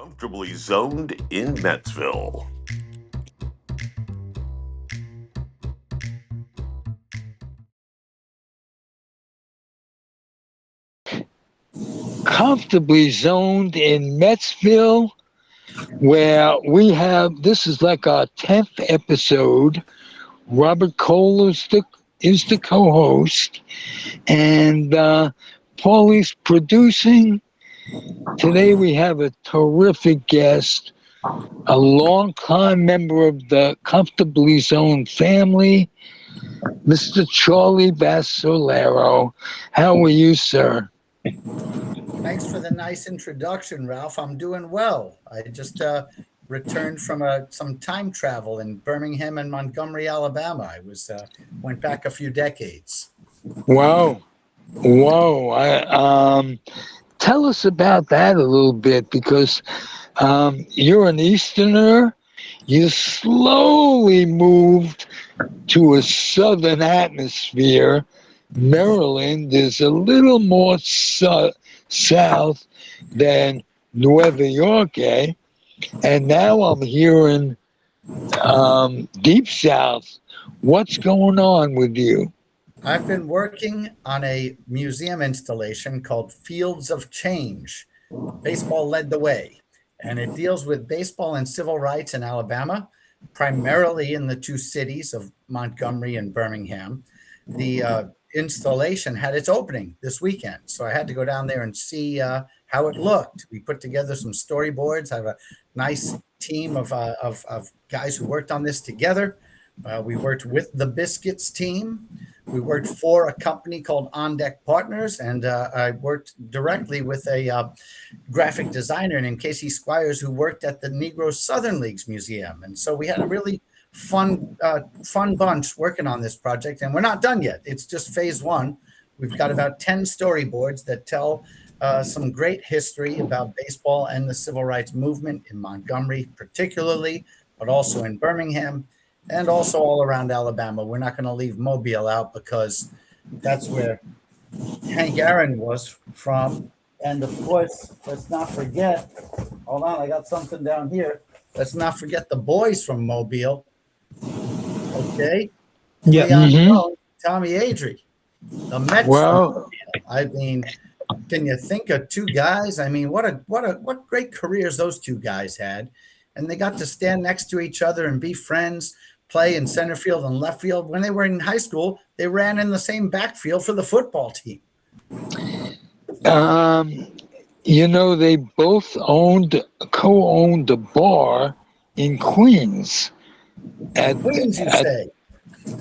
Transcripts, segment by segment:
Comfortably zoned in Metsville. Comfortably zoned in Metsville, where we have this is like our 10th episode. Robert Cole is the co-host, and Paulie's producing. Today we have a terrific guest, a longtime member of the Comfortably Zoned family, Mr. Charlie Vacellaro. How are you, sir? Thanks for the nice introduction, Ralph. I'm doing well. I just returned from some time travel in Birmingham and Montgomery, Alabama. I went back a few decades. Wow. Whoa. Tell us about that a little bit because you're an Easterner. You slowly moved to a southern atmosphere. Maryland is a little more south than Nueva York, eh? And now I'm hearing deep south. What's going on with you? I've been working on a museum installation called Fields of Change. Baseball led the way, and it deals with baseball and civil rights in Alabama, primarily in the two cities of Montgomery and Birmingham. The installation had its opening this weekend, so I had to go down there and see how it looked. We put together some storyboards. I have a nice team of guys who worked on this together. We worked with the Biscuits team. We worked for a company called On Deck Partners, and I worked directly with a graphic designer named Casey Squires, who worked at the Negro Southern Leagues Museum. And so we had a really fun bunch working on this project, and we're not done yet. It's just phase one. We've got about 10 storyboards that tell some great history about baseball and the civil rights movement in Montgomery, particularly, but also in Birmingham and also all around Alabama. We're not going to leave Mobile out because that's where Hank Aaron was from. And of course, let's not forget, hold on, I got something down here. Let's not forget the boys from Mobile. Okay. Yeah. Leon Mm-hmm. Jones, Tommy Adry, the Mets from Well, Mobile. I mean, can you think of two guys? I mean, what great careers those two guys had. And they got to stand next to each other and be friends, play in center field and left field. When they were in high school, they ran in the same backfield for the football team. um, they both co-owned a bar in Queens. In At, Queens, you at say?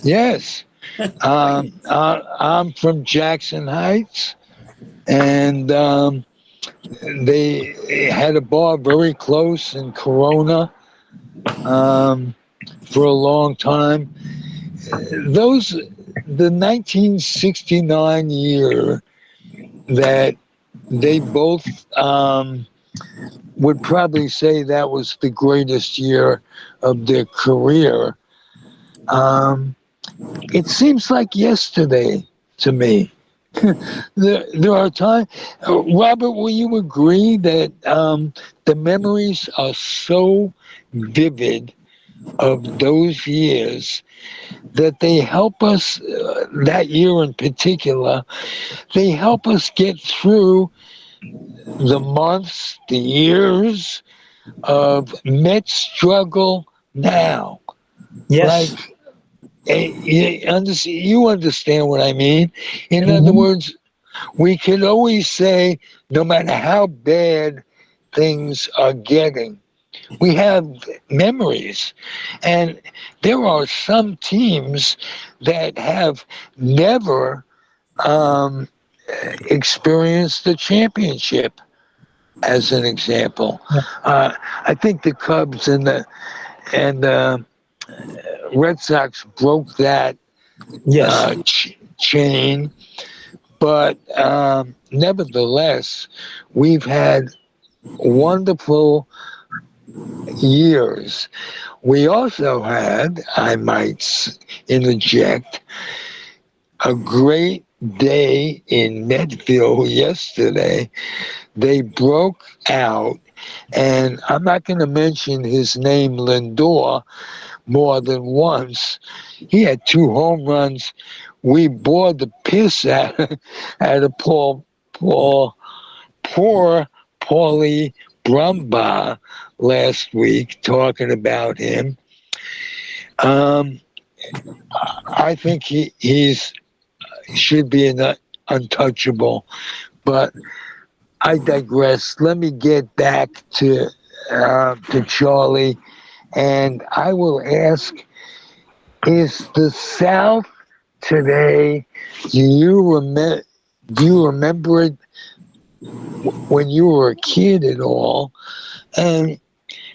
yes, Queens. I'm from Jackson Heights, and they had a bar very close in Corona um, for a long time. The 1969 year that they both would probably say that was the greatest year of their career. Um, it seems like yesterday to me. There are times, Robert, will you agree that the memories are so vivid of those years that they help us, that year in particular, they help us get through the months, the years of Mets struggle now. Yes. Like, you understand what I mean? In other Hmm. words, we can always say, no matter how bad things are getting, we have memories. And there are some teams that have never um, experienced the championship, as an example. I think the Cubs and the Red Sox broke that Yes. chain, but nevertheless, we've had wonderful years. We also had, I might interject, a great day in Metville yesterday. They broke out And I'm not going to mention his name, Lindor, more than once. He had 2 home runs. We bored the piss out of poor Pauly Brumbaugh last week, talking about him. I think he's should be an untouchable, but I digress. Let me get back to Charlie, and I will ask: is the South today? Do you remember it when you were a kid at all? And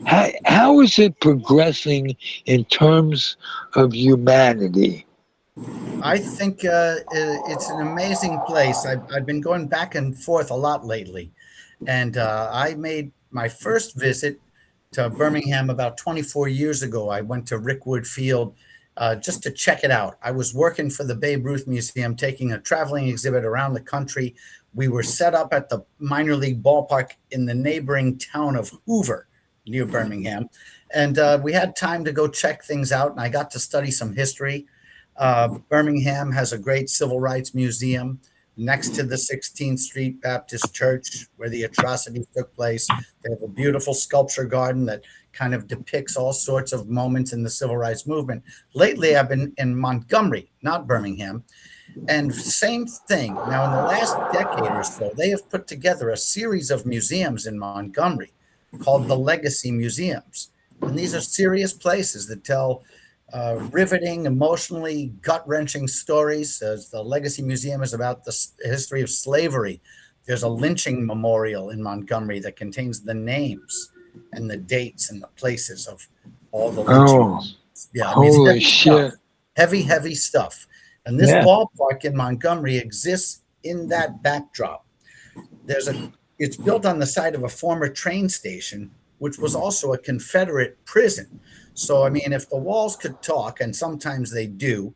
how is it progressing in terms of humanity? I think it's an amazing place. I've been going back and forth a lot lately. And I made my first visit to Birmingham about 24 years ago. I went to Rickwood Field just to check it out. I was working for the Babe Ruth Museum, taking a traveling exhibit around the country. We were set up at the minor league ballpark in the neighboring town of Hoover, near Birmingham. And we had time to go check things out, and I got to study some history. Birmingham has a great civil rights museum next to the 16th Street Baptist Church where the atrocities took place. They have a beautiful sculpture garden that kind of depicts all sorts of moments in the civil rights movement. Lately, I've been in Montgomery, not Birmingham, and same thing. Now, in the last decade or so, they have put together a series of museums in Montgomery called the Legacy Museums. And these are serious places that tell riveting, emotionally gut-wrenching stories. The Legacy Museum is about the history of slavery. There's a lynching memorial in Montgomery that contains the names and the dates and the places of all the lynching. Oh, Yeah, I mean, it's holy heavy stuff. shit. Heavy stuff. And this Yeah. ballpark in Montgomery exists in that backdrop. It's built on the site of a former train station, which was also a Confederate prison. So, I mean, if the walls could talk, and sometimes they do,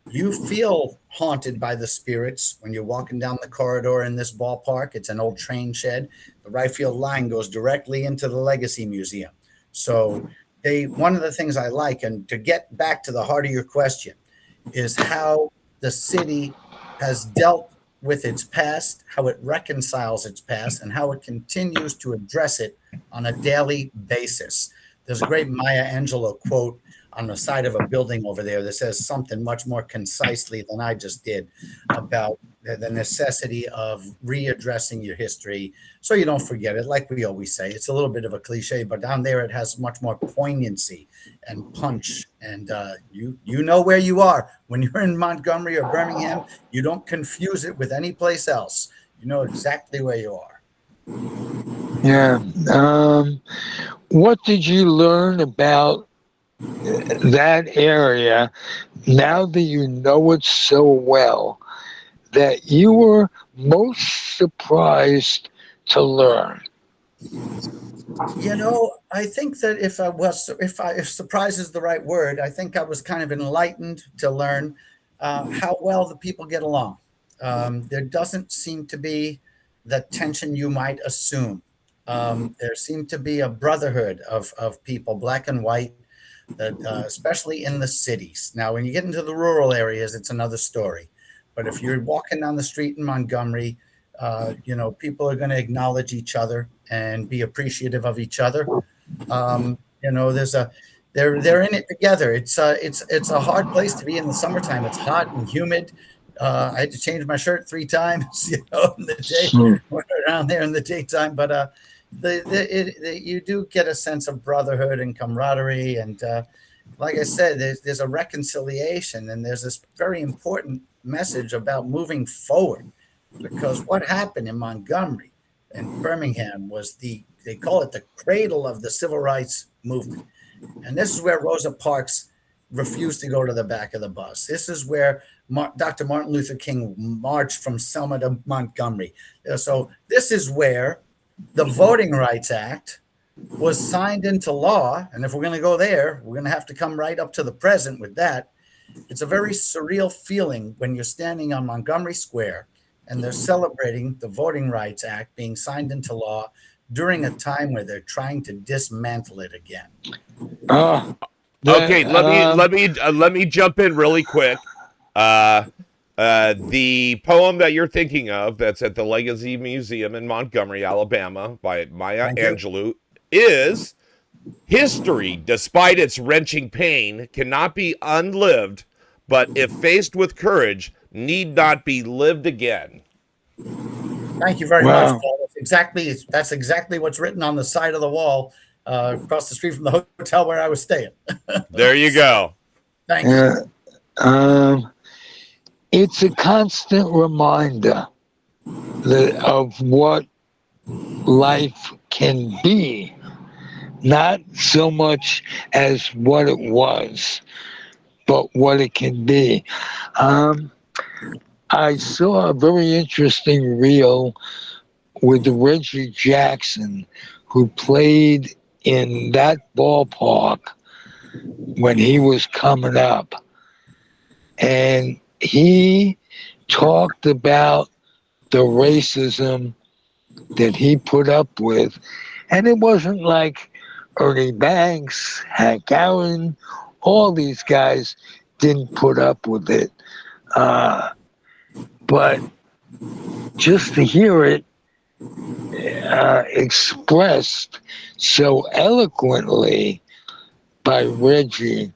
you feel haunted by the spirits when you're walking down the corridor in this ballpark. It's an old train shed. The right field line goes directly into the Legacy Museum. So, one of the things I like, and to get back to the heart of your question, is how the city has dealt with its past, how it reconciles its past, and how it continues to address it on a daily basis. There's a great Maya Angelou quote on the side of a building over there that says something much more concisely than I just did about the necessity of readdressing your history so you don't forget it. Like we always say, it's a little bit of a cliche, but down there it has much more poignancy and punch. And you know where you are when you're in Montgomery or Birmingham. You don't confuse it with any place else. You know exactly where you are. Yeah. What did you learn about that area now that you know it so well that you were most surprised to learn? You know, I think that if surprise is the right word, I think I was kind of enlightened to learn how well the people get along. There doesn't seem to be the tension you might assume. There seemed to be a brotherhood of people, black and white, that especially in the cities. Now, when you get into the rural areas, it's another story. But if you're walking down the street in Montgomery, people are going to acknowledge each other and be appreciative of each other. They're in it together. It's a hard place to be in the summertime. It's hot and humid. I had to change my shirt 3 times, in the day around there in the daytime. But you do get a sense of brotherhood and camaraderie, and like I said, there's a reconciliation, and there's this very important message about moving forward, because what happened in Montgomery and Birmingham was they call it the cradle of the civil rights movement. And this is where Rosa Parks refused to go to the back of the bus. This is where Dr. Martin Luther King marched from Selma to Montgomery. So this is where the Voting Rights Act was signed into law. And if we're going to go there, we're going to have to come right up to the present with that. It's a very surreal feeling when you're standing on Montgomery Square and they're celebrating the Voting Rights Act being signed into law during a time where they're trying to dismantle it again. Okay, let me jump in really quick. The poem that you're thinking of, that's at the Legacy Museum in Montgomery, Alabama, by Maya Thank you. Angelou, is history, despite its wrenching pain, cannot be unlived, but if faced with courage, need not be lived again. Thank you very much, Wow. Paul. That's exactly what's written on the side of the wall across the street from the hotel where I was staying. There you go. Thank you. It's a constant reminder of what life can be, not so much as what it was, but what it can be. I saw a very interesting reel with Reggie Jackson, who played in that ballpark when he was coming up. And he talked about the racism that he put up with. And it wasn't like Ernie Banks, Hank Aaron, all these guys didn't put up with it. But just to hear it expressed so eloquently by Reggie,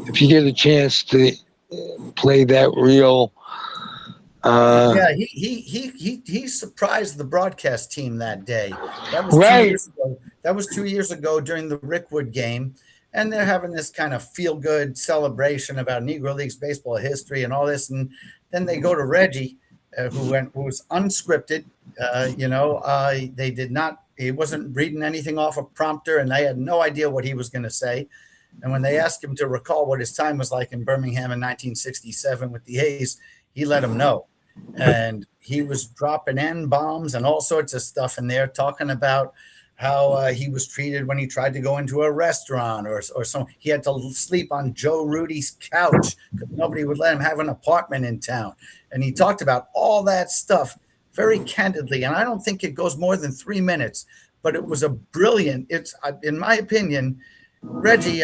if you get a chance to play that reel. Yeah, he surprised the broadcast team that day. That was 2 Right. years ago. That was 2 years ago during the Rickwood game, and they're having this kind of feel-good celebration about Negro Leagues baseball history and all this, and then they go to Reggie, who was unscripted. They did not. He wasn't reading anything off a prompter, and they had no idea what he was going to say. And when they asked him to recall what his time was like in Birmingham in 1967 with the A's, he let them know. And he was dropping N-bombs and all sorts of stuff in there, talking about how he was treated when he tried to go into a restaurant or some. He had to sleep on Joe Rudy's couch because nobody would let him have an apartment in town. And he talked about all that stuff very candidly. And I don't think it goes more than 3 minutes, but it was a brilliant. It's, in my opinion, Reggie.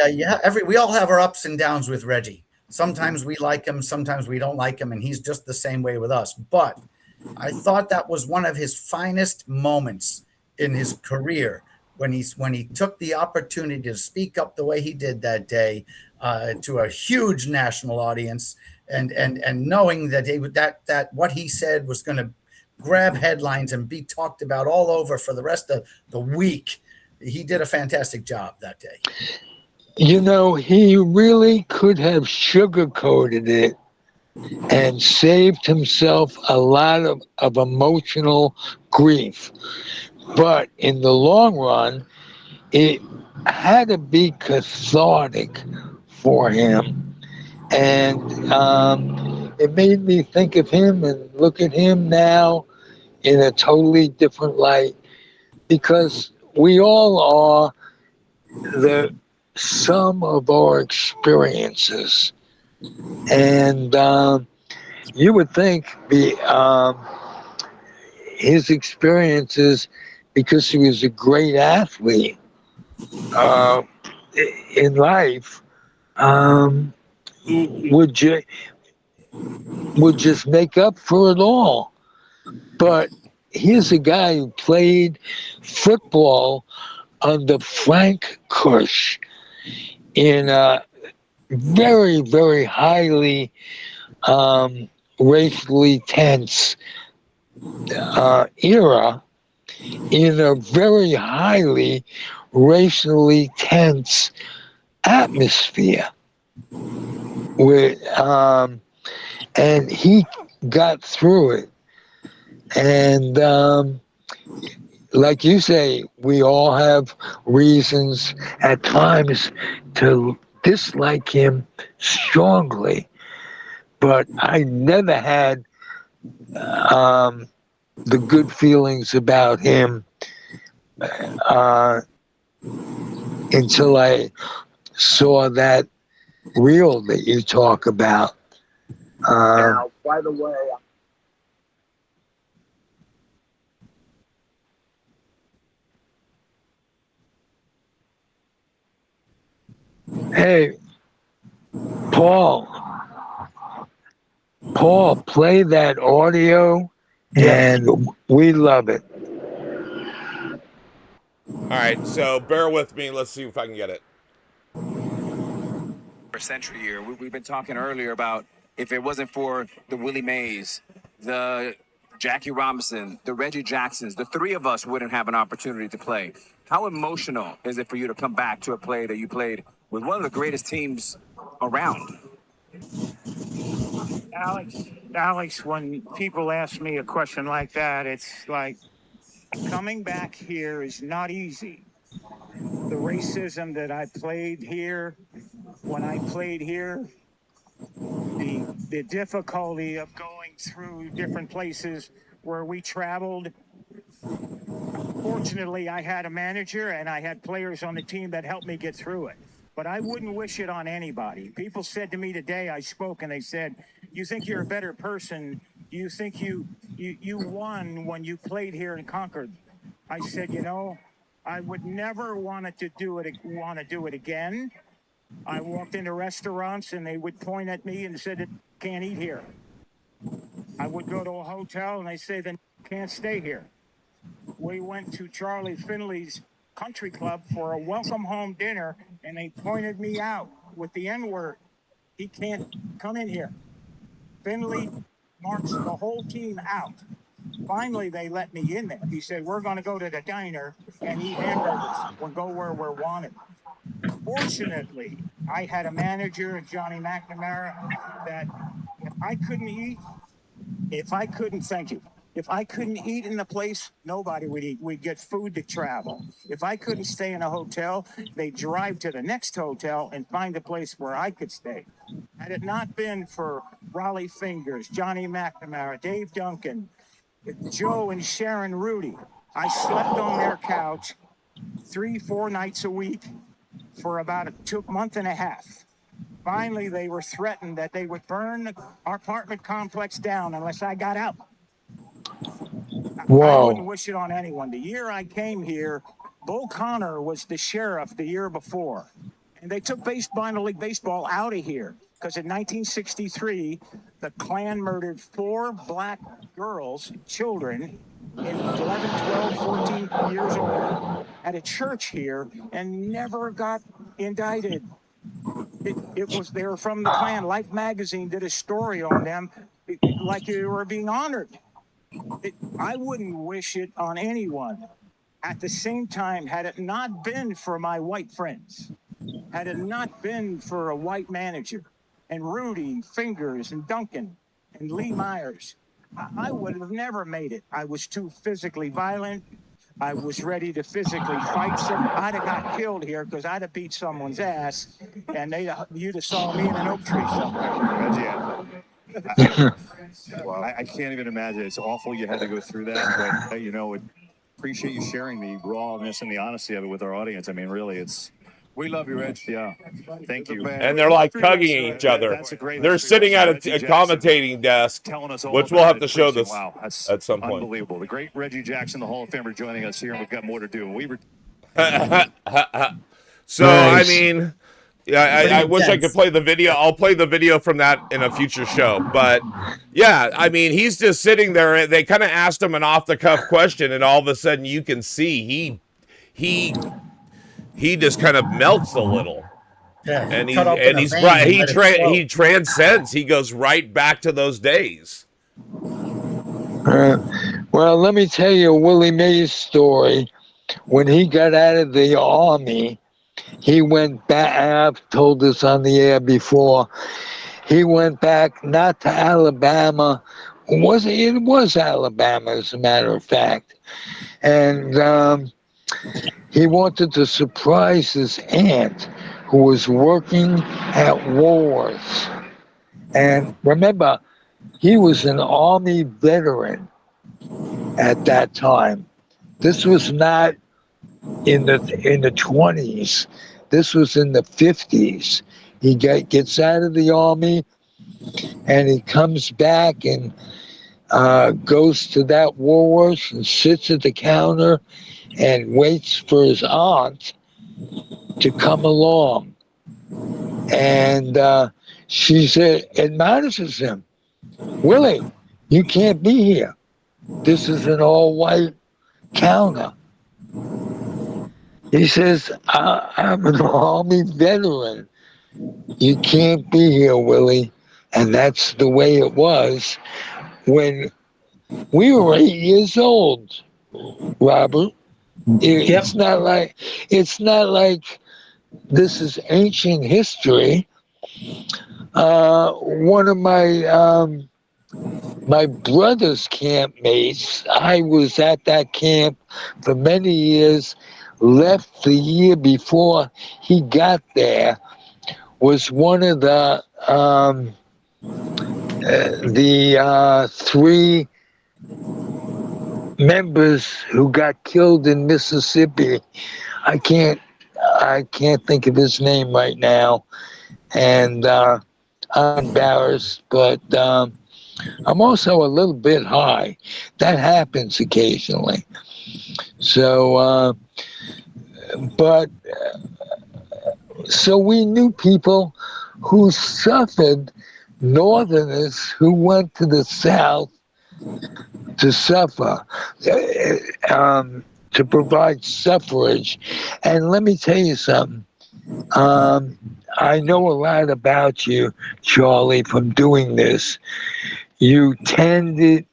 We all have our ups and downs with Reggie. Sometimes we like him, sometimes we don't like him, and he's just the same way with us. But I thought that was one of his finest moments in his career when he took the opportunity to speak up the way he did that day to a huge national audience, and knowing that that what he said was going to grab headlines and be talked about all over for the rest of the week. He did a fantastic job that day. You know, he really could have sugarcoated it and saved himself a lot of emotional grief. But in the long run, it had to be cathartic for him. And it made me think of him and look at him now in a totally different light, because we all are the sum of our experiences. And you would think his experiences, because he was a great athlete uh, in life, would just make up for it all. But here's a guy who played football under Frank Kush in a very, very highly racially tense era, in a very highly racially tense atmosphere. With and he got through it. And like you say, we all have reasons at times to dislike him strongly. But I never had the good feelings about him until I saw that reel that you talk about. Now, by the way, Hey, Paul, play that audio, and we love it. All right, so bear with me. Let's see if I can get it. Century year. We've been talking earlier about if it wasn't for the Willie Mays, the Jackie Robinson, the Reggie Jacksons, the three of us wouldn't have an opportunity to play. How emotional is it for you to come back to a play that you played with one of the greatest teams around? Alex, when people ask me a question like that, it's like coming back here is not easy. The racism that I played here, when I played here, the difficulty of going through different places where we traveled. Fortunately, I had a manager and I had players on the team that helped me get through it. But I wouldn't wish it on anybody. People said to me today, I spoke and they said, you think you're a better person? You think you won when you played here in Concord? I said, I would never want to do it again. I walked into restaurants and they would point at me and said, can't eat here. I would go to a hotel and they say, then can't stay here. We went to Charlie Finley's country club for a welcome home dinner and they pointed me out with the N-word. He can't come in here. Finley marched the whole team out. Finally, they let me in there. He said, we're going to go to the diner and eat hamburgers. We'll go where we're wanted. Fortunately, I had a manager, Johnny McNamara, that if I couldn't eat in the place, nobody would eat. We'd get food to travel. If I couldn't stay in a hotel, they'd drive to the next hotel and find a place where I could stay. Had it not been for Raleigh Fingers, Johnny McNamara, Dave Duncan, Joe and Sharon Rudy, I slept on their couch 3-4 nights a week for about a month and a half. Finally, they were threatened that they would burn our apartment complex down unless I got out. Whoa. I wouldn't wish it on anyone. The year I came here, Bull Connor was the sheriff the year before. And they took minor league baseball out of here because in 1963, the Klan murdered 4 black girls, children, in 11, 12, 14 years old at a church here and never got indicted. They were from the Klan. Life magazine did a story on them like they were being honored. I wouldn't wish it on anyone. At the same time, had it not been for my white friends, had it not been for a white manager and Rudy, Fingers, and Duncan, and Lee Myers, I would have never made it. I was too physically violent. I was ready to physically fight someone. I'd have got killed here because I'd have beat someone's ass, and you'd have saw me in an oak tree somewhere. I can't even imagine. It's awful you had to go through that, but appreciate you sharing the rawness and the honesty of it with our audience. I mean, really, we love you, Reg. Yeah, thank you. And they're like hugging each other. They're sitting at a commentating desk, which we'll have to show this at some point. Unbelievable. The great Reggie Jackson, the Hall of Famer, joining us here, and we've got more to do. So, nice. I mean, I wish I could play the video. I'll play the video from that in a future show. But, yeah, I mean, he's just sitting there. They kind of asked him an off-the-cuff question, and all of a sudden you can see he just kind of melts a little. Yeah, he transcends. He goes right back to those days. Well, let me tell you Willie Mays' story. When he got out of the Army, he went back. I've told this on the air before. He went back not to Alabama. It was Alabama, as a matter of fact. And he wanted to surprise his aunt, who was working at Woolworths. And remember, he was an Army veteran at that time. This was not in the 20s. This was in the 50s. He gets out of the Army, and he comes back and goes to that Woolworths and sits at the counter and waits for his aunt to come along. And she said, admonishes him, Willie, you can't be here. This is an all-white counter. He says, I'm an Army veteran. You can't be here, Willie. And that's the way it was when we were 8 years old, Robert. It's not like this is ancient history. One of my brother's campmates, I was at that camp for many years, left the year before he got there, was one of the three members who got killed in Mississippi. I can't think of his name right now, and I'm embarrassed, but I'm also a little bit high. That happens occasionally. So, so we knew people who suffered, Northerners who went to the South to suffer, to provide suffrage. And let me tell you something. I know a lot about you, Charlie, from doing this. You tend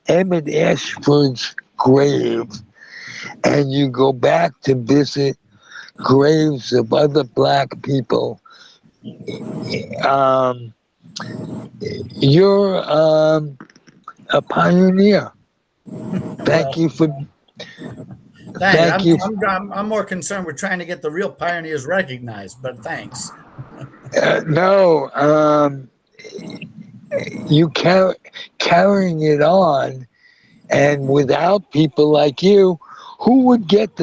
Emmett Ashford's grave, and you go back to visit graves of other black people. You're a pioneer. Thank you for. Thank you. I'm more concerned with trying to get the real pioneers recognized, but thanks. No, you carrying it on, and without people like you, who would get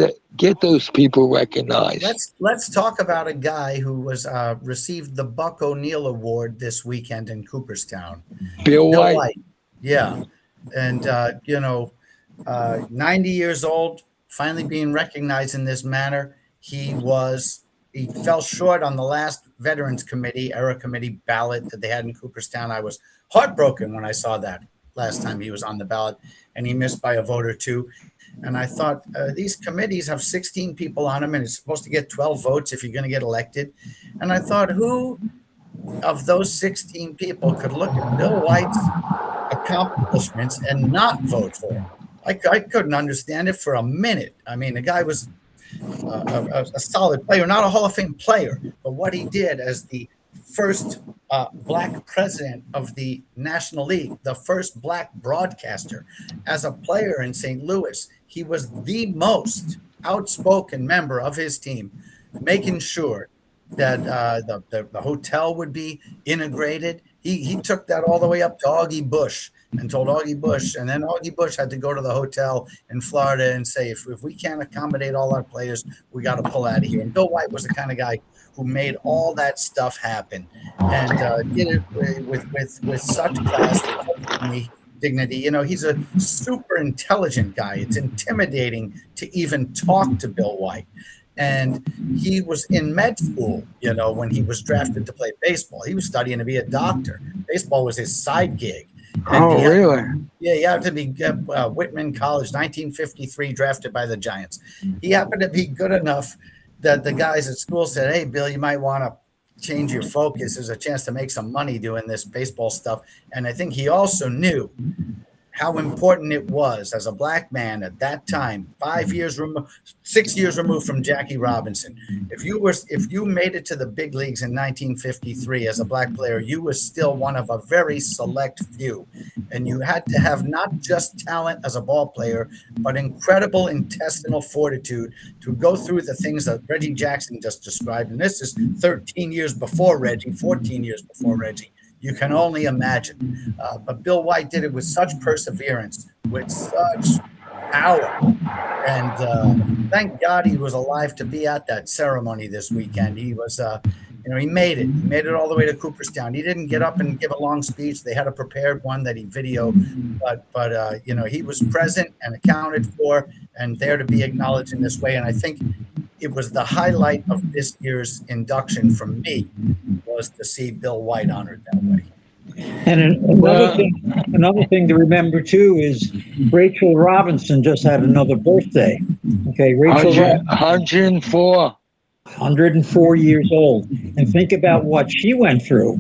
those people recognized? Let's talk about a guy who was received the Buck O'Neill Award this weekend in Cooperstown. Bill White. Yeah, and 90 years old, finally being recognized in this manner. He fell short on the last Veterans Committee, Era Committee ballot that they had in Cooperstown. I was heartbroken when I saw that last time he was on the ballot, and he missed by a vote or two. And I thought, these committees have 16 people on them, and it's supposed to get 12 votes if you're going to get elected. And I thought, who of those 16 people could look at Bill White's accomplishments and not vote for him? I couldn't understand it for a minute. I mean, the guy was a solid player, not a Hall of Fame player, but what he did as the first black president of the National League, the first black broadcaster, as a player in St. Louis, he was the most outspoken member of his team, making sure that the hotel would be integrated. He took that all the way up to Augie Bush and told Augie Bush, and then Augie Bush had to go to the hotel in Florida and say, if we can't accommodate all our players, we got to pull out of here. And Bill White was the kind of guy who made all that stuff happen and did it with such class and dignity. You know, he's a super intelligent guy. It's intimidating to even talk to Bill White. And he was in med school, when he was drafted to play baseball. He was studying to be a doctor. Baseball was his side gig. And really? He happened to be Whitman College, 1953, drafted by the Giants. He happened to be good enough that the guys at school said, hey, Bill, you might want to change your focus. There's a chance to make some money doing this baseball stuff. And I think he also knew how important it was as a black man at that time, 6 years removed from Jackie Robinson. If you made it to the big leagues in 1953 as a black player, you were still one of a very select few. And you had to have not just talent as a ball player, but incredible intestinal fortitude to go through the things that Reggie Jackson just described. And this is 13 years before Reggie, 14 years before Reggie. You can only imagine. But Bill White did it with such perseverance, with such power. And thank God he was alive to be at that ceremony this weekend. He was, he made it. He made it all the way to Cooperstown. He didn't get up and give a long speech. They had a prepared one that he videoed. But he was present and accounted for and there to be acknowledged in this way. And I think it was the highlight of this year's induction for me, was to see Bill White honored that way. And Well, another thing to remember too is Rachel Robinson just had another birthday. Okay, Rachel 104. 104 years old. And think about what she went through.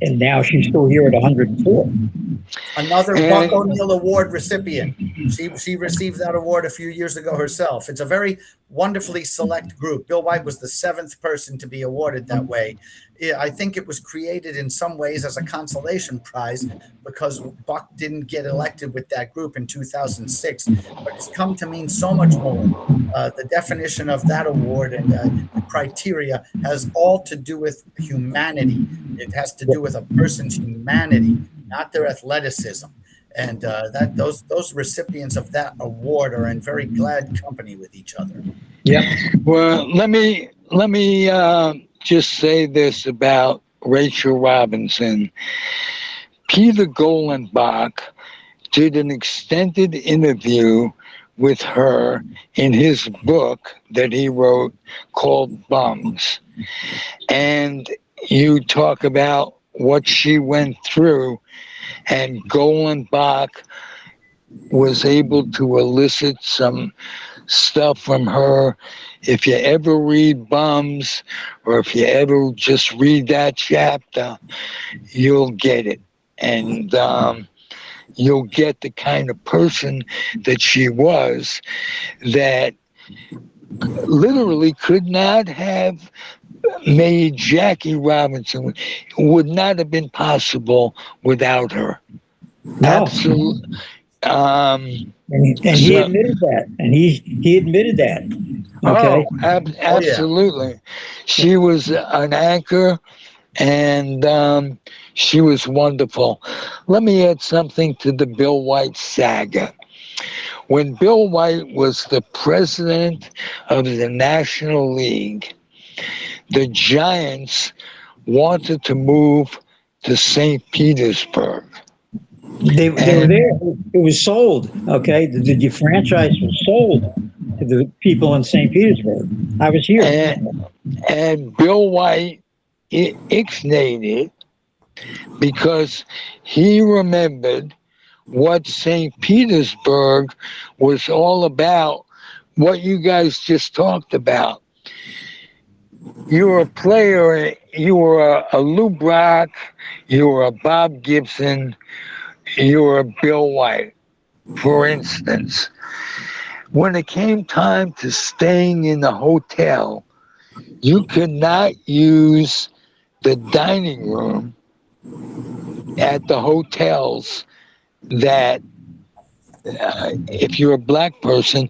And now she's still here at 104. Another Buck And O'Neill Award recipient. She received that award a few years ago herself. It's a very wonderfully select group. Bill White was the 7th person to be awarded that way. I think it was created in some ways as a consolation prize because Buck didn't get elected with that group in 2006, but it's come to mean so much more. The definition of that award and the criteria has all to do with humanity. It has to do with a person's humanity, not their athleticism. And that those recipients of that award are in very glad company with each other. Yep. well, let me just say this about Rachel Robinson. Peter Golenbach did an extended interview with her in his book that he wrote called Bums. And you talk about what she went through, and Golenbach was able to elicit some stuff from her. If you ever read Bums, or if you ever just read that chapter, you'll get it. And you'll get the kind of person that she was, that literally could not have made Jackie Robinson. Would not have been possible without her. No. Absolutely. And he admitted that. And he admitted that. Okay. Absolutely. She was an anchor, and she was wonderful. Let me add something to the Bill White saga. When Bill White was the president of the National League, the Giants wanted to move to St. Petersburg. They were there. It was sold. Okay. The franchise was sold to the people in St. Petersburg. I was here. And Bill White ixnayed it because he remembered what St. Petersburg was all about, what you guys just talked about. You were a player, you were a Lou Brock, you were a Bob Gibson, you were a Bill White, for instance. When it came time to staying in the hotel, you could not use the dining room at the hotels that, if you're a black person,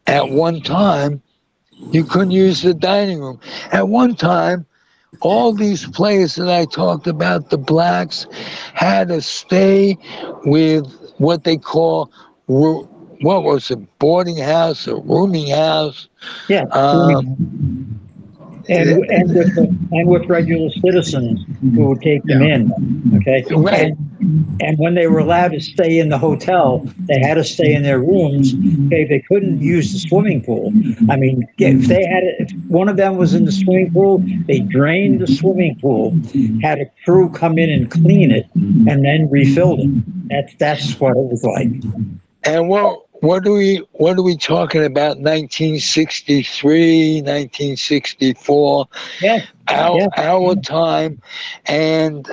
at one time, you couldn't use the dining room. At one time, all these players that I talked about, the blacks, had to stay with what they call, what was it, boarding house or rooming house? Yeah. And with regular citizens who would take them in. Okay. Right. And when they were allowed to stay in the hotel, they had to stay in their rooms. Okay, they couldn't use the swimming pool. I mean, if one of them was in the swimming pool, they drained the swimming pool, had a crew come in and clean it, and then refilled it. That's what it was like. And what are we talking about? 1963, 1964, our time, and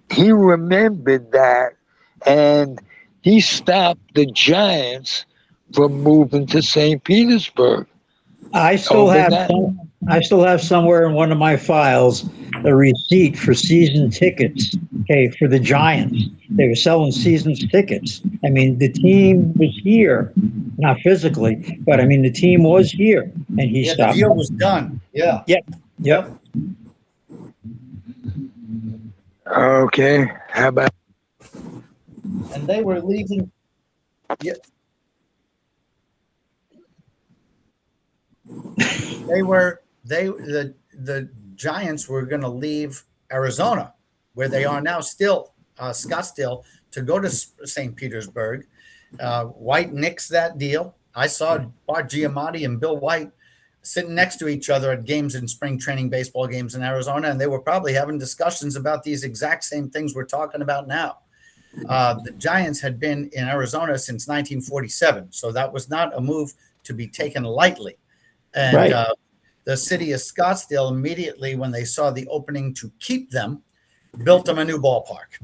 he remembered that, and he stopped the Giants from moving to St. Petersburg. I still have somewhere in one of my files a receipt for season tickets. Okay, for the Giants, they were selling season tickets. I mean, the team was here, not physically, but I mean, the team was here, and he stopped. The deal was done. Yeah. Yep. Okay, how about? And they were leaving. Yeah. The Giants were going to leave Arizona, where they are now, still Scottsdale, to go to St. Petersburg. White nixed that deal. I saw Bart Giamatti and Bill White sitting next to each other at games in spring training baseball games in Arizona, and they were probably having discussions about these exact same things we're talking about now. The Giants had been in Arizona since 1947, so that was not a move to be taken lightly. And Right. The city of Scottsdale, immediately when they saw the opening to keep them, built them a new ballpark.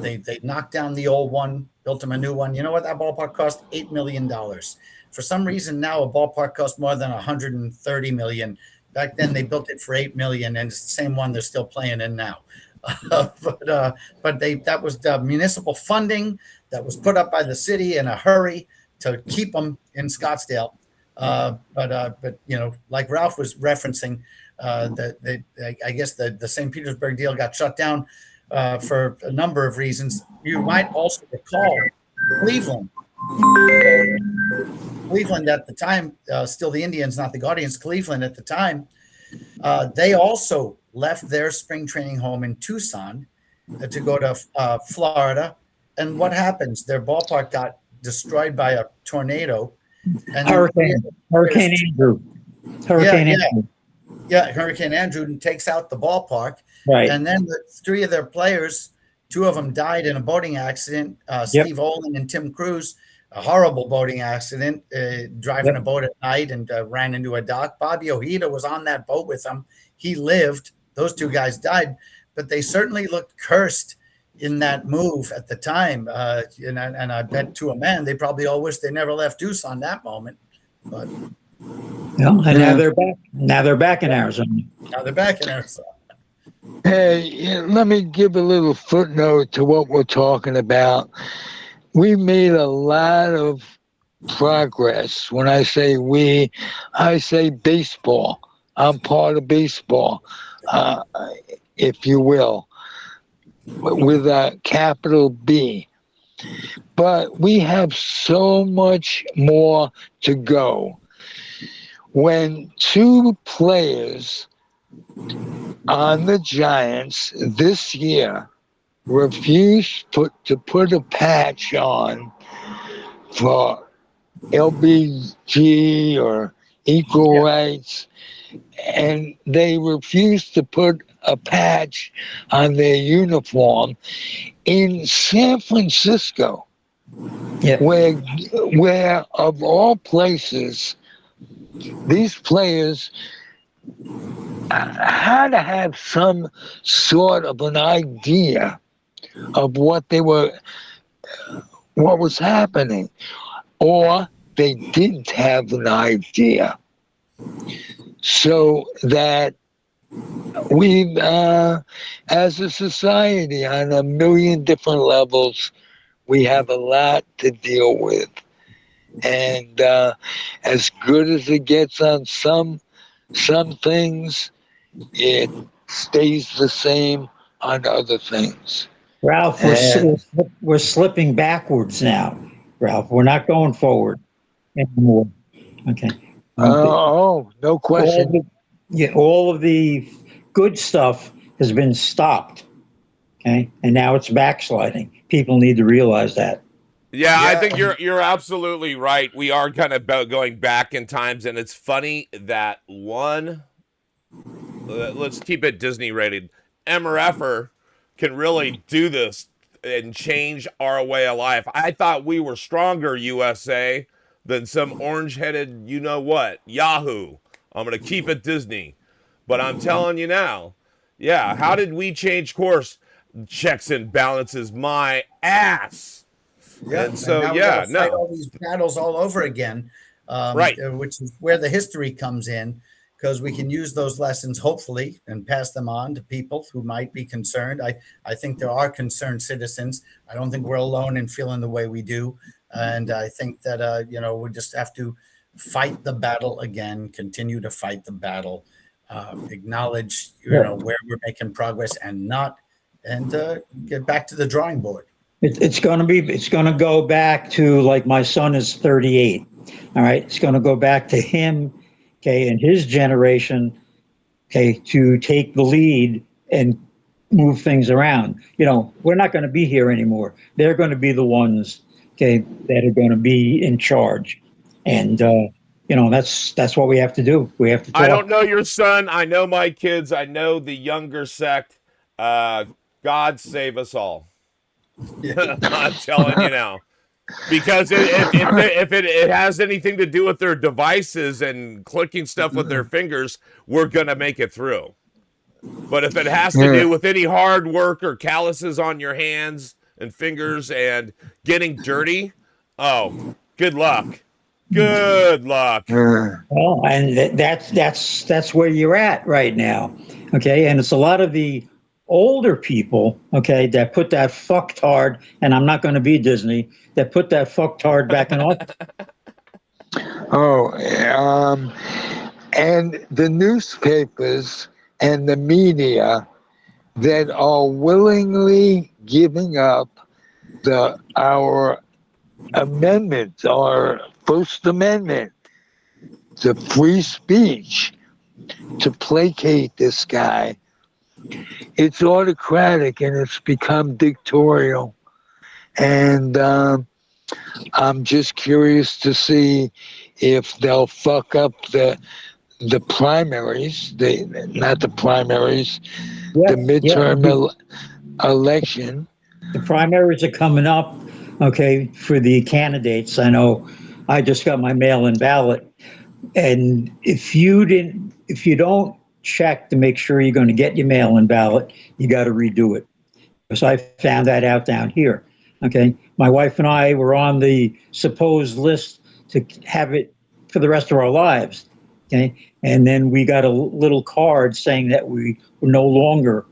They knocked down the old one, built them a new one. You know what that ballpark cost? $8 million. For some reason now a ballpark costs more than $130 million. Back then they built it for $8 million, and it's the same one they're still playing in now. But that was the municipal funding that was put up by the city in a hurry to keep them in Scottsdale. But you know, like Ralph was referencing, I guess the St. Petersburg deal got shut down for a number of reasons. You might also recall Cleveland. Cleveland at the time, still the Indians, not the Guardians. Cleveland at the time, they also left their spring training home in Tucson to go to Florida. And what happens? Their ballpark got destroyed by a tornado. And Hurricane Andrew. Hurricane Andrew takes out the ballpark. Right. And then the three of their players, two of them died in a boating accident. Steve Olin and Tim Cruz, a horrible boating accident, driving a boat at night and ran into a dock. Bobby Ojeda was on that boat with them. He lived. Those two guys died, but they certainly looked cursed in that move at the time. And I bet to a man, they probably all wish they never left Tucson that moment. But and now they're back. Now they're back in Arizona. Hey, let me give a little footnote to what we're talking about. We made a lot of progress. When I say we, I say baseball. I'm part of baseball, if you will, with a capital B. But we have so much more to go. When two players on the Giants this year refused to put a patch on for LBG or equal rights, and they refused to put a patch on their uniform in San Francisco, where of all places, these players had to have some sort of an idea of what was happening, or they didn't have an idea. So that we, as a society, on a million different levels, we have a lot to deal with. And as good as it gets on some things, it stays the same on other things. Ralph, we're slipping backwards now. Ralph, we're not going forward anymore. Okay. No question. All of the good stuff has been stopped. Okay, and now it's backsliding. People need to realize that. Yeah, I think you're absolutely right. We are kind of going back in times, and it's funny that let's keep it Disney rated, MRFer can really do this and change our way of life. I thought we were stronger, USA, than some orange-headed you-know-what, Yahoo. I'm going to keep it Disney. But I'm telling you now, how did we change course? Checks and balances my ass. Yeah, and so and fight all these battles all over again, right? Which is where the history comes in, because we can use those lessons hopefully and pass them on to people who might be concerned. I think there are concerned citizens. I don't think we're alone in feeling the way we do, and I think that we just have to fight the battle again, continue to fight the battle, acknowledge where we're making progress and get back to the drawing board. It's going to go back to, like, my son is 38. All right. It's going to go back to him. Okay. And his generation. Okay. To take the lead and move things around. We're not going to be here anymore. They're going to be the ones, okay, that are going to be in charge. And, that's what we have to do. We have to talk. I don't know your son. I know my kids. I know the younger sect. God save us all. I'm telling you now. Because if it has anything to do with their devices and clicking stuff with their fingers, we're going to make it through. But if it has to do with any hard work or calluses on your hands and fingers and getting dirty, oh, good luck. Good luck. Well, and that's where you're at right now. Okay. And it's a lot of the older people, okay, that put that fucktard, and I'm not going to be Disney, that put that fucktard back in office. And the newspapers and the media that are willingly giving up our amendment, our First Amendment, to free speech, to placate this guy. It's autocratic and it's become dictatorial. And I'm just curious to see if they'll fuck up the primaries, not the primaries, the midterm election. The primaries are coming up, okay, for the candidates. I know I just got my mail-in ballot. And if you don't check to make sure you're going to get your mail-in ballot, you got to redo it. Because I found that out down here. Okay, my wife and I were on the supposed list to have it for the rest of our lives. Okay, and then we got a little card saying that we were no longer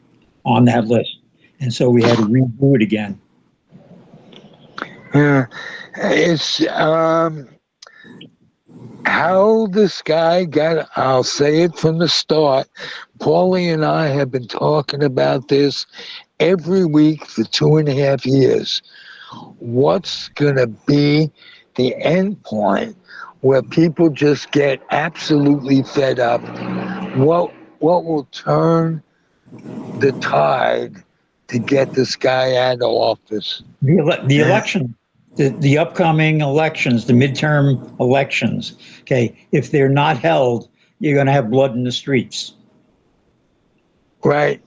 on that list, and so we had to redo it again. It's how this guy got. I'll say it from the start. Paulie and I have been talking about this every week for 2.5 years. What's going to be the end point where people just get absolutely fed up? What will turn the tide to get this guy out of office? The election, the upcoming elections, the midterm elections. Okay, if they're not held, you're going to have blood in the streets. Right.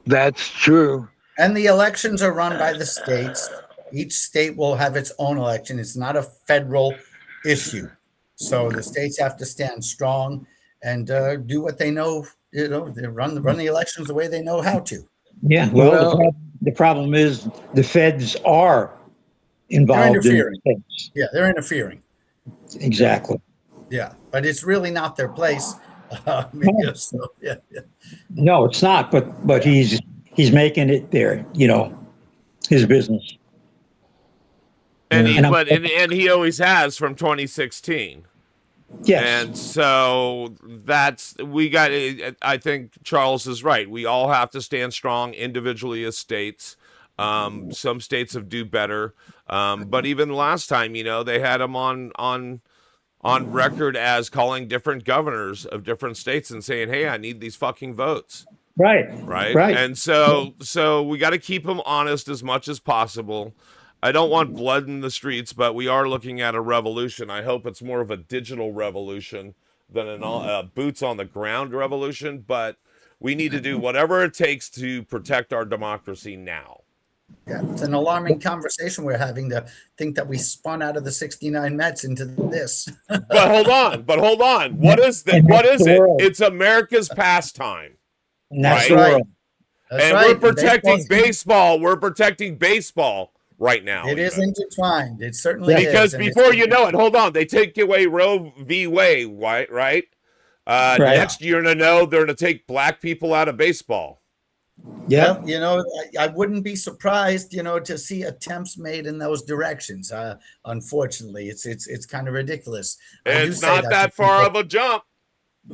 That's true. And the elections are run by the states. Each state will have its own election. It's not a federal issue. So the states have to stand strong and do what they know. They run the elections the way they know how to. Yeah. Well, the problem is the feds are involved in things. Yeah, they're interfering. Exactly. Yeah, but it's really not their place. No, it's not. But he's making it their, his business. And he always has from 2016. Yes. And so I think Charles is right. We all have to stand strong individually as states. Some states have do better. But even last time, they had him on record as calling different governors of different states and saying, "Hey, I need these fucking votes." Right. And so we got to keep them honest as much as possible. I don't want blood in the streets, but we are looking at a revolution. I hope it's more of a digital revolution than a boots on the ground revolution, but we need to do whatever it takes to protect our democracy now. Yeah, it's an alarming conversation we're having to think that we spun out of the 69 Mets into this. But hold on. What is it? It's America's pastime. That's right. We're protecting baseball. We're protecting baseball right now. It is intertwined. It certainly is. Because before you know it, hold on, they take away Roe v. Wade, right? Next year, they're going to take black people out of baseball. Yeah, I wouldn't be surprised, to see attempts made in those directions. Unfortunately, it's kind of ridiculous. It's not that far of a jump.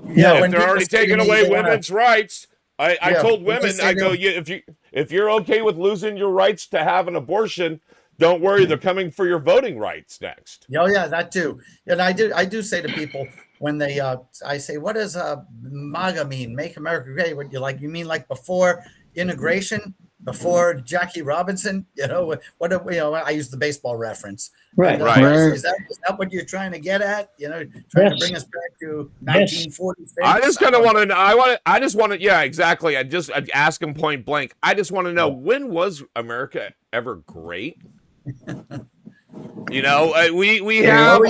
Yeah, if they're already taking away women's rights. I told women, I go, if you're okay with losing your rights to have an abortion, don't worry, they're coming for your voting rights next. Oh yeah, that too. And I do say to people when they, I say, what does MAGA mean? Make America Great? What you mean like before integration? before Jackie Robinson? I use the baseball reference. Right. And, Right. is that what you're trying to get at? Trying to bring us back to 1940s I Vegas? just kind of want to know. I just want to. Yeah, exactly. I'd ask him point blank. I just want to know, when was America ever great? We have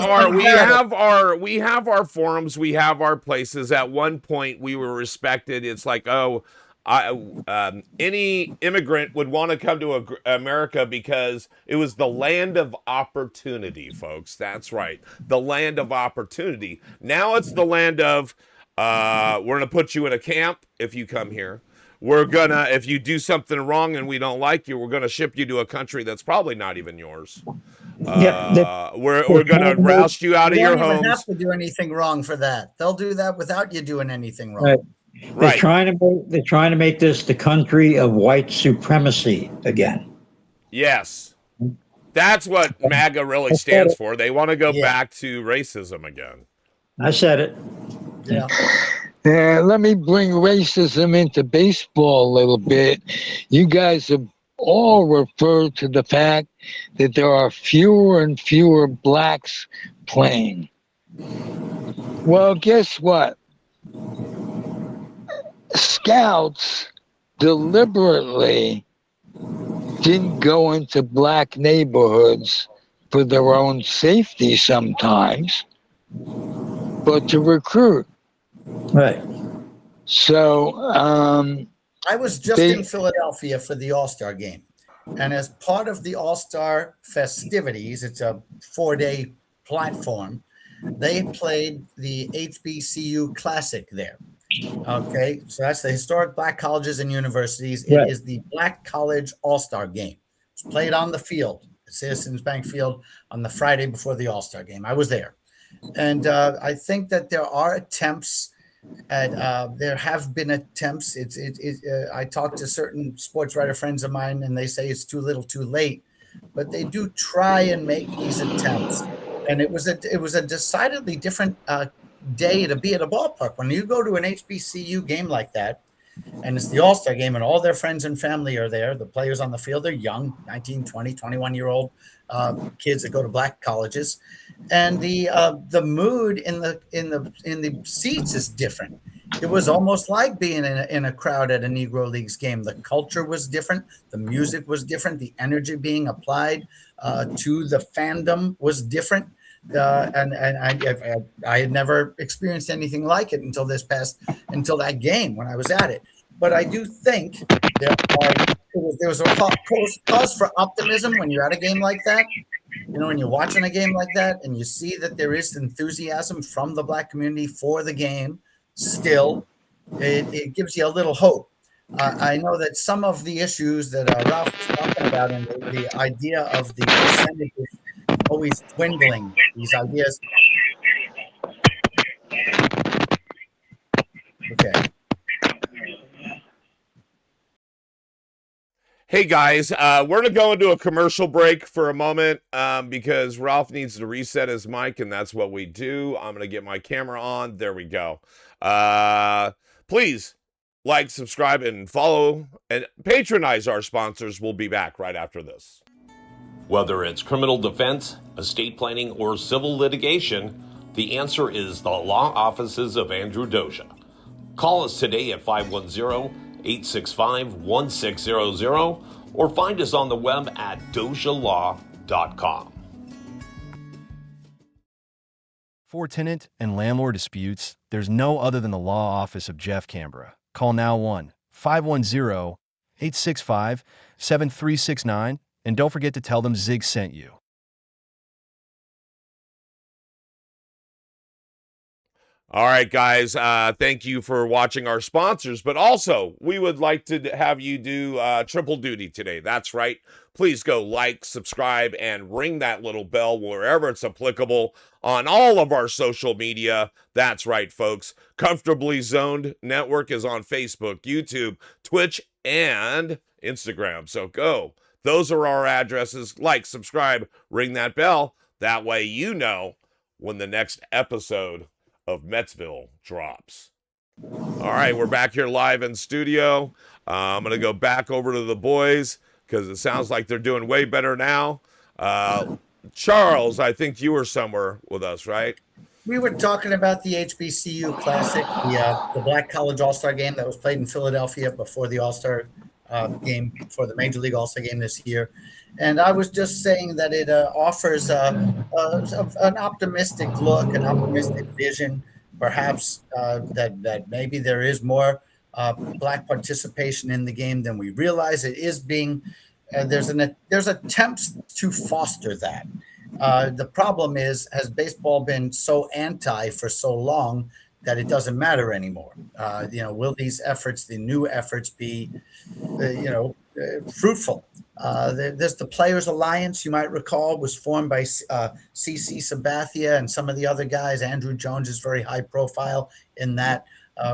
our forums, we have our places. At one point, we were respected. It's like, any immigrant would want to come to America because it was the land of opportunity, folks. That's right, the land of opportunity. Now it's the land of we're gonna put you in a camp if you come here. If you do something wrong and we don't like you, we're gonna ship you to a country that's probably not even yours. We're gonna roust you out of your homes. You don't even have to do anything wrong for that. They'll do that without you doing anything wrong. Right. Right. They're trying to make this the country of white supremacy again. Yes. That's what MAGA really stands for. They want to go back to racism again. I said it. Yeah. Let me bring racism into baseball a little bit. You guys have all referred to the fact that there are fewer and fewer blacks playing. Well, guess what? Scouts deliberately didn't go into black neighborhoods for their own safety sometimes, but to recruit. Right. So I was just in Philadelphia for the All-Star game. And as part of the All-Star festivities, it's a 4-day platform, they played the HBCU Classic there. Okay, so that's the historic black colleges and universities. It is the Black College All-Star game. It's played on the field, Citizens Bank Field, on the Friday before the All-Star game. I was there. And I think that there are attempts there have been attempts. I talked to certain sports writer friends of mine, and they say it's too little, too late. But they do try and make these attempts. And it was a decidedly different day to be at a ballpark. When you go to an HBCU game like that, and it's the All-Star game, and all their friends and family are there. The players on the field, they're young, 19, 20, 21-year-old kids that go to black colleges. And the mood in the seats is different. It was almost like being in a crowd at a Negro Leagues game. The culture was different. The music was different. The energy being applied to the fandom was different. And I had never experienced anything like it until that game when I was at it. But I do think there was a cause for optimism when you're at a game like that. When you're watching a game like that and you see that there is enthusiasm from the black community for the game, still, it gives you a little hope. I know that some of the issues that Ralph was talking about and the idea of the percentages always dwindling, these ideas. Okay. Hey guys, we're going to go into a commercial break for a moment because Ralph needs to reset his mic, and that's what we do. I'm going to get my camera on. There we go. Please like, subscribe, and follow, and patronize our sponsors. We'll be back right after this. Whether it's criminal defense, estate planning, or civil litigation, the answer is the law offices of Andrew Doja. Call us today at 510-865-1600 or find us on the web at dojalaw.com. For tenant and landlord disputes, there's no other than the law office of Jeff Canberra. Call now 1-510-865-7369 and don't forget to tell them Zig sent you. All right, guys, thank you for watching our sponsors, but also we would like to have you do triple duty today. That's right. Please go like, subscribe, and ring that little bell wherever it's applicable on all of our social media. That's right, folks. Comfortably Zoned Network is on Facebook, YouTube, Twitch, and Instagram. So go. Those are our addresses. Like, subscribe, ring that bell. That way you know when the next episode of Metsville drops. All right, we're back here live in studio. I'm going to go back over to the boys because it sounds like they're doing way better now. Charles, I think you were somewhere with us, right? We were talking about the HBCU Classic, the Black College All-Star Game that was played in Philadelphia before the All-Star game, for the Major League All-Star Game this year. And I was just saying that it offers an optimistic look, an optimistic vision, perhaps that maybe there is more Black participation in the game than we realize. It is being there's attempts to foster that. The problem is, has baseball been so anti for so long that it doesn't matter anymore? Will these efforts, the new efforts, be, fruitful? There's the Players Alliance, you might recall, was formed by CC Sabathia and some of the other guys. Andrew Jones is very high profile in that.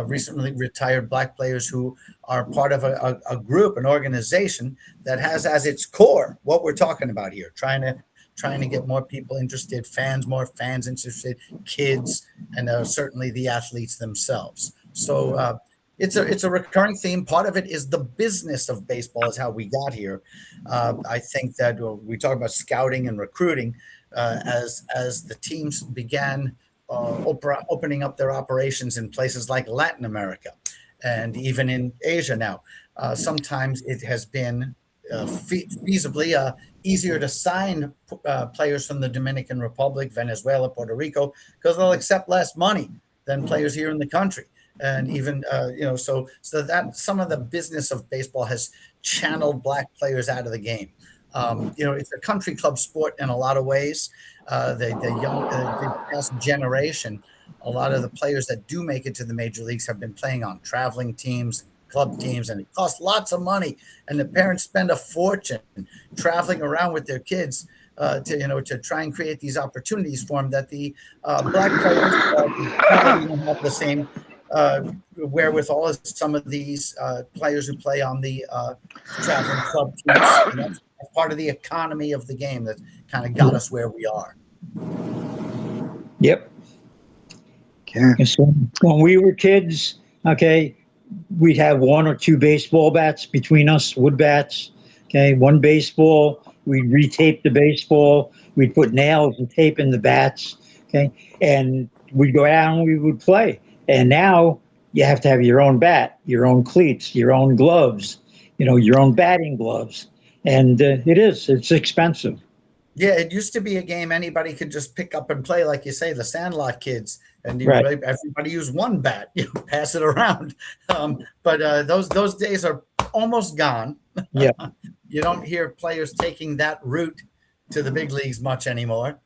Recently retired Black players who are part of a group, an organization that has as its core what we're talking about here, trying to get more people interested, more fans interested, kids, and certainly the athletes themselves. So it's a recurring theme. Part of it is the business of baseball, is how we got here. I think that we talk about scouting and recruiting as the teams began opening up their operations in places like Latin America and even in Asia now. Sometimes it has been feasibly easier to sign players from the Dominican Republic, Venezuela, Puerto Rico, because they'll accept less money than players here in the country. And even, so that some of the business of baseball has channeled Black players out of the game. It's a country club sport in a lot of ways. The past generation, a lot of the players that do make it to the major leagues have been playing on traveling teams, club teams, and it costs lots of money. And the parents spend a fortune traveling around with their kids to try and create these opportunities for them that the Black players don't have the same wherewithal as some of these players who play on the traveling club teams. And that's part of the economy of the game that kind of got us where we are. Yep. Okay. So when we were kids, we'd have one or two baseball bats between us, wood bats. Okay, one baseball. We'd retape the baseball. We'd put nails and tape in the bats. Okay, and we'd go out and we would play. And now you have to have your own bat, your own cleats, your own gloves, your own batting gloves. And it's expensive. Yeah, it used to be a game anybody could just pick up and play, like you say, the Sandlot kids, and everybody used one bat, pass it around. But those days are almost gone. Yeah, you don't hear players taking that route to the big leagues much anymore.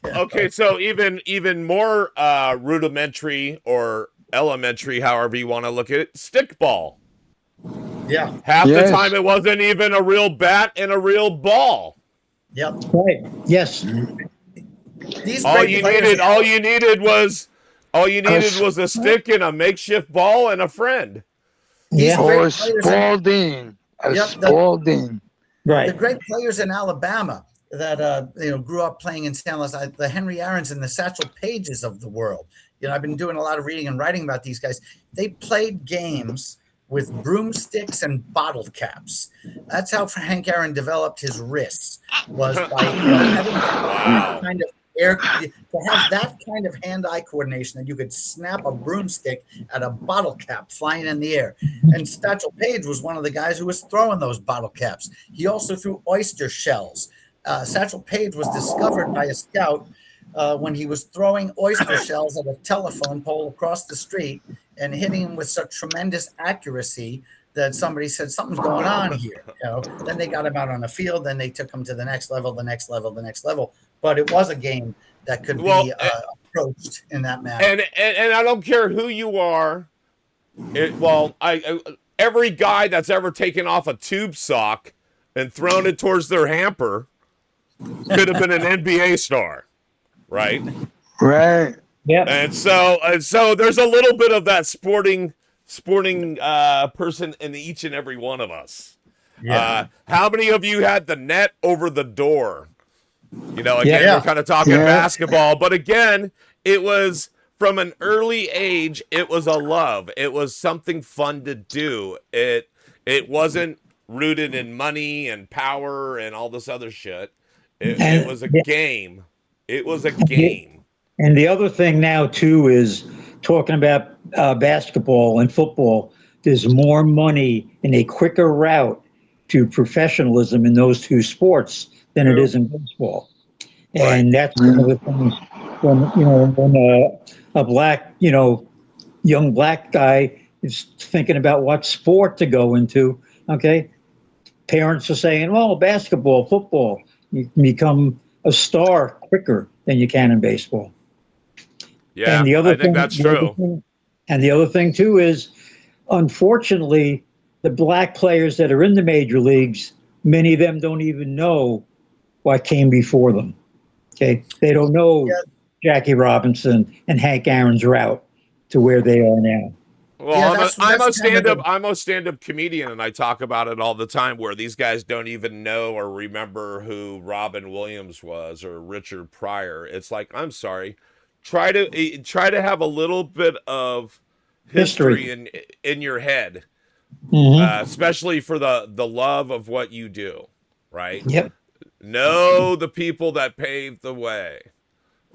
Okay, so even more rudimentary or elementary, however you want to look at it, stickball. Yeah, half the time it wasn't even a real bat and a real ball. Yep. Right. Yes. All you needed was a stick and a makeshift ball and a friend. Yeah. Or Spalding. Spalding. Right. The great players in Alabama that grew up playing in San Luis, the Henry Aarons and the Satchel Pages of the world. I've been doing a lot of reading and writing about these guys. They played games with broomsticks and bottle caps. That's how Hank Aaron developed his wrists, was by having that kind of to have that kind of hand-eye coordination that you could snap a broomstick at a bottle cap flying in the air. And Satchel Paige was one of the guys who was throwing those bottle caps. He also threw oyster shells. Satchel Paige was discovered by a scout when he was throwing oyster shells at a telephone pole across the street and hitting him with such tremendous accuracy that somebody said something's going on here. Then they got him out on the field. Then they took him to the next level, the next level, the next level. But it was a game that could be approached in that manner. And I don't care who you are. Every guy that's ever taken off a tube sock and thrown it towards their hamper could have been an NBA star, right? Right. Yeah. And so there's a little bit of that sporting person in each and every one of us. Yeah. How many of you had the net over the door? We're kind of talking basketball, but again, it was from an early age, it was a love. It was something fun to do. It wasn't rooted in money and power and all this other shit. It And was a game. It was a the, game. and the other thing now too is talking about basketball and football. There's more money in a quicker route to professionalism in those two sports than it is in baseball. Right. And that's one of the things when a black, young black guy is thinking about what sport to go into, okay, parents are saying, well, basketball, football, you can become a star quicker than you can in baseball. Yeah, And the other I think thing, that's true. and the other thing too is, unfortunately, the black players that are in the major leagues, many of them don't even know what came before them. Okay, they don't know Jackie Robinson and Hank Aaron's route to where they are now. Well, Yeah, I'm that's a kind of stand-up the, I'm a stand-up comedian, and I talk about it all the time. Where these guys don't even know or remember who Robin Williams was or Richard Pryor. It's like, I'm sorry, try to have a little bit of history History. in your head, Mm-hmm. especially for the love of what you do. Right? Yep. Know the people that paved the way,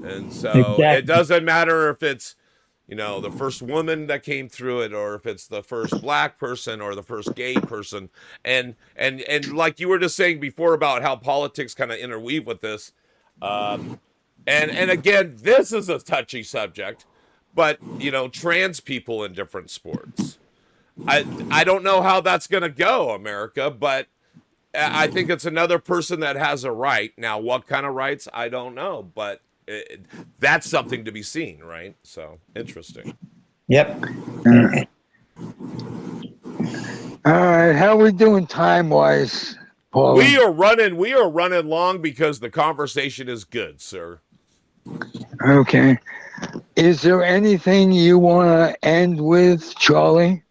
and so it Exactly. doesn't matter if it's the first woman that came through it, or if it's the first black person or the first gay person. And like you were just saying before about how politics kind of interweave with this. And again, this is a touchy subject, but trans people in different sports. I don't know how that's going to go, America, but I think it's another person that has a right. Now, what kind of rights, I don't know, but that's something to be seen, right? So interesting. Yep. All right, how are we doing time-wise, We Paulie? are running long because the conversation is good, sir. Okay. Is there anything you want to end with, Charlie?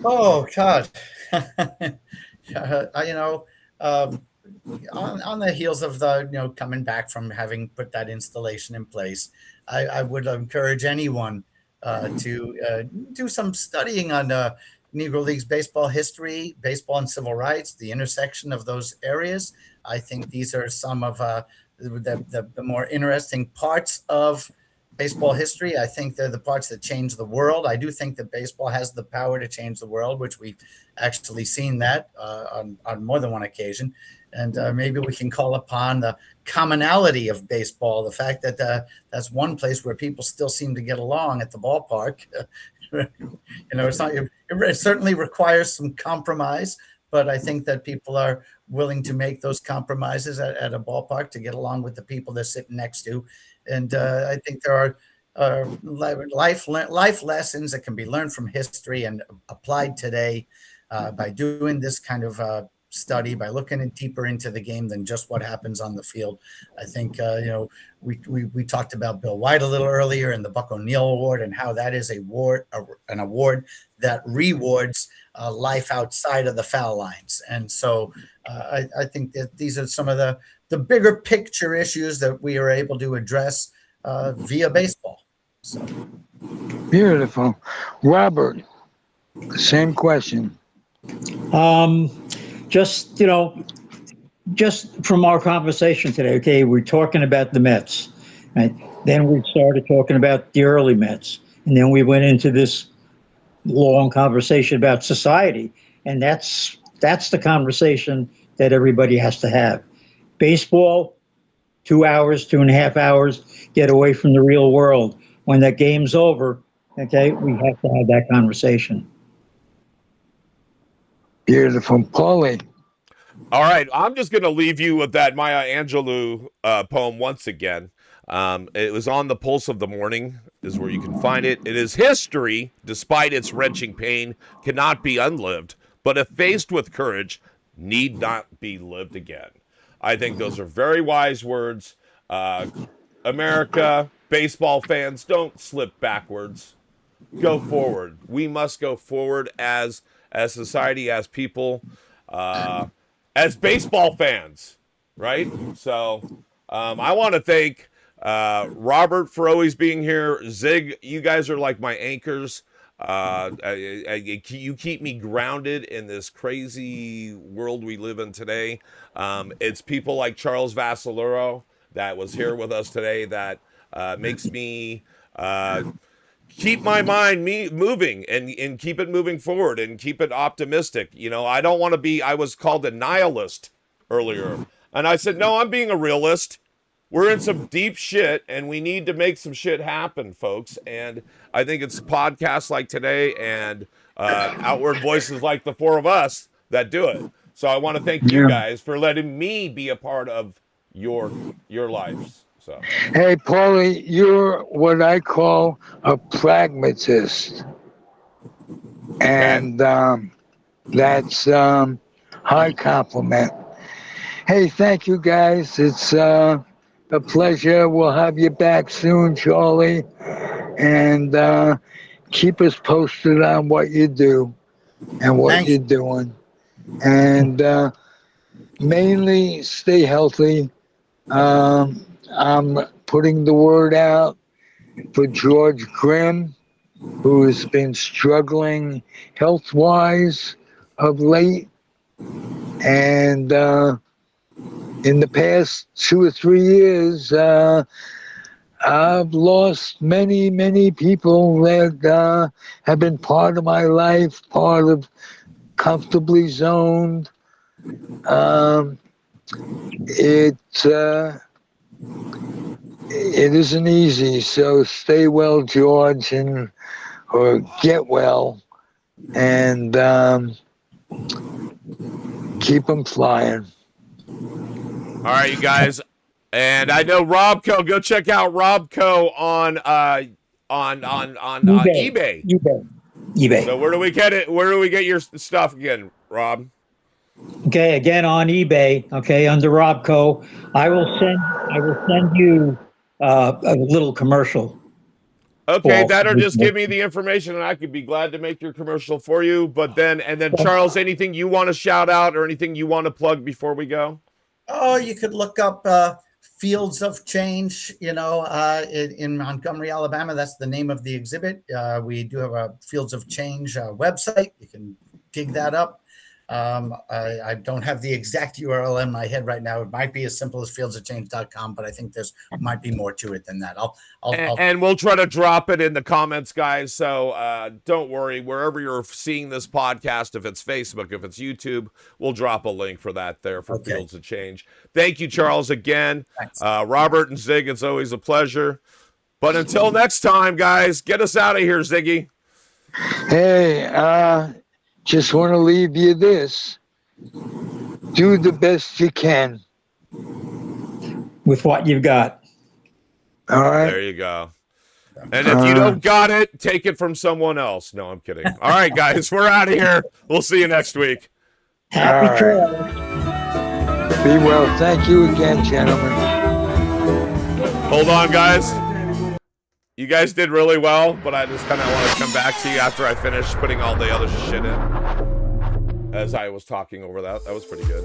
oh God. You know, on the heels of the coming back from having put that installation in place, I would encourage anyone to do some studying on Negro Leagues baseball history, baseball and civil rights, the intersection of those areas. I think these are some of the more interesting parts of baseball history. I think they're the parts that change the world. I do think that baseball has the power to change the world, which we've actually seen that on more than one occasion. And maybe we can call upon the commonality of baseball, the fact that that's one place where people still seem to get along at the ballpark. It's not. It certainly requires some compromise, but I think that people are willing to make those compromises at a ballpark to get along with the people they're sitting next to. And I think there are life lessons that can be learned from history and applied today by doing this kind of study, by looking deeper into the game than just what happens on the field. I think we talked about Bill White a little earlier and the Buck O'Neill Award, and how that is an award that rewards life outside of the foul lines. And so I think that these are some of the bigger picture issues that we are able to address via baseball. So. Beautiful. Robert, same question. Just just from our conversation today, okay, we're talking about the Mets, right? Then we started talking about the early Mets, and then we went into this long conversation about society, and that's the conversation that everybody has to have. Baseball, 2 hours, 2.5 hours, get away from the real world. When that game's over, okay, we have to have that conversation. Beautiful. Paulie. All right, I'm just going to leave you with that Maya Angelou poem once again. It was On the Pulse of the Morning, is where you can find it. It is history, despite its wrenching pain, cannot be unlived, but if faced with courage, need not be lived again. I think those are very wise words. America, baseball fans, don't slip backwards. Go forward. We must go forward as society, as people, as baseball fans, right? So I want to thank Robert for always being here. Zig, you guys are like my anchors. You keep me grounded in this crazy world we live in today. It's people like Charles Vacellaro that was here with us today that makes me keep my mind moving and keep it moving forward and keep it optimistic. You know, I don't want to be, I was called a nihilist earlier. And I said, no, I'm being a realist. We're in some deep shit and we need to make some shit happen, folks. And I think it's podcasts like today and outward voices like the four of us that do it. So I want to thank you guys for letting me be a part of your lives. So, hey, Paulie, you're what I call a pragmatist. And that's high compliment. Hey, thank you, guys. It's a pleasure. We'll have you back soon, Charlie. And keep us posted on what you do and what you're doing. And mainly stay healthy. I'm putting the word out for George Grimm, who has been struggling health-wise of late. And in the past 2 or 3 years, I've lost many, many people that have been part of my life, part of Comfortably Zoned. It isn't easy, so stay well, George, or get well, and keep them flying. All right, you guys, and I know Robco. Go check out Robco on eBay. eBay. So where do we get it? Where do we get your stuff again, Rob? Okay, again on eBay. Okay, under Robco, I will send you a little commercial. Okay, that'll just give me the information, and I could be glad to make your commercial for you. But then Charles, anything you want to shout out or anything you want to plug before we go? Oh, you could look up Fields of Change, in Montgomery, Alabama. That's the name of the exhibit. We do have a Fields of Change website. You can dig that up. I don't have the exact URL in my head right now. It might be as simple as fieldsofchange.com, but I think there's might be more to it than that. And we'll try to drop it in the comments, guys. So don't worry. Wherever you're seeing this podcast, if it's Facebook, if it's YouTube, we'll drop a link for that there for Fields of Change. Thank you, Charles, again. Robert and Zig, it's always a pleasure. But until next time, guys, get us out of here, Ziggy. Hey, just want to leave you this. Do the best you can. With what you've got. All right. There you go. And if you don't got it, take it from someone else. No, I'm kidding. All right, guys, we're out of here. We'll see you next week. Happy trails. Be well. Thank you again, gentlemen. Hold on, guys. You guys did really well, but I just kind of want to come back to you after I finish putting all the other shit in. As I was talking over that. That was pretty good.